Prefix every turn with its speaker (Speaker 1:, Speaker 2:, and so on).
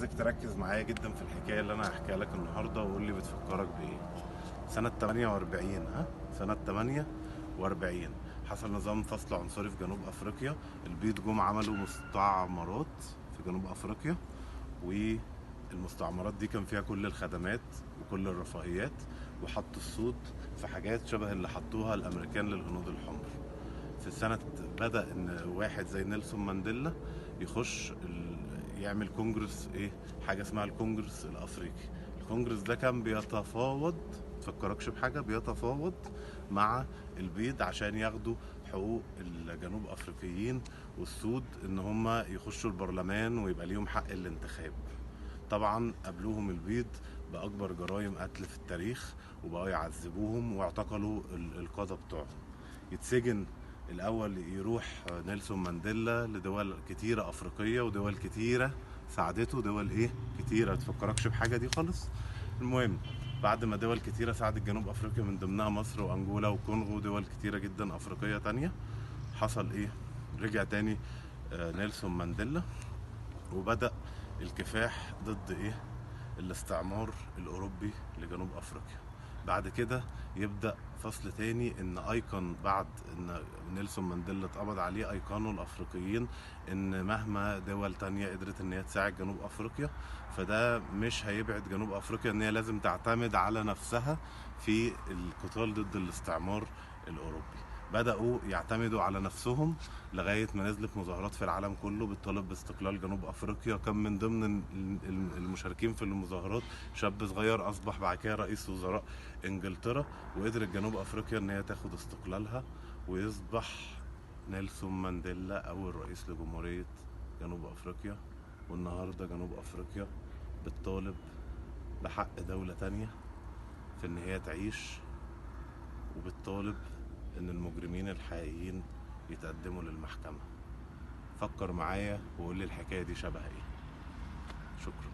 Speaker 1: عايزك تركز معايا جدا في الحكايه اللي انا هحكيها لك النهارده، وقول لي بتفكرك بايه. سنه 48، سنه 48 حصل نظام فصل عنصري في جنوب افريقيا. البيض جم عملوا مستعمرات في جنوب افريقيا، والمستعمرات دي كان فيها كل الخدمات وكل الرفاهيات، وحطوا السود في حاجات شبه اللي حطوها الامريكان للهنود الحمر. في سنة بدأ إن واحد زي نيلسون مانديلا يخش يعمل كونجرس، حاجة اسمها الكونجرس الأفريقي. الكونجرس ده كان بيتفاوض، تفكركش بحاجة، بيتفاوض مع البيض عشان ياخدوا حقوق الجنوب أفريقيين والسود، إن هم يخشوا البرلمان ويبقى ليهم حق الانتخاب. طبعا قابلوهم البيض بأكبر جرائم قتل في التاريخ، وبقوا يعذبوهم واعتقلوا القادة بتوعهم. يتسجن الأول، يروح نيلسون مانديلا لدول كتيرة أفريقية، ودول كتيرة ساعدته، دول كتيرة تفكركش بحاجة دي خالص. المهم، بعد ما دول كتيرة ساعدت جنوب أفريقيا من ضمنها مصر وأنجولا وكونغو ودول كتيرة جدا أفريقية تانية، حصل رجع تاني نيلسون مانديلا، وبدأ الكفاح ضد الاستعمار الأوروبي لجنوب أفريقيا. بعد كده يبدأ فصل تاني، ان ايكون بعد ان نيلسون مانديلا اتقبض عليه، ايقونوا الافريقيين ان مهما دول تانية قدرت ان هي تساعد جنوب افريقيا، فده مش هيبعد جنوب افريقيا ان هي لازم تعتمد على نفسها في القتال ضد الاستعمار الاوروبي. بدأوا يعتمدوا على نفسهم لغاية ما نزلت مظاهرات في العالم كله بتطالب باستقلال جنوب أفريقيا. كان من ضمن المشاركين في المظاهرات شاب صغير أصبح بعد كده رئيس وزراء إنجلترا، وقدرت جنوب أفريقيا إن هي تاخد استقلالها ويصبح نيلسون مانديلا أول رئيس لجمهورية جنوب أفريقيا. والنهاردة جنوب أفريقيا بتطالب بحق دولة تانية في إن هي تعيش، وبتطالب ان المجرمين الحقيقيين يتقدموا للمحكمة. فكر معايا وقول لي الحكاية دي شبه ايه. شكرا.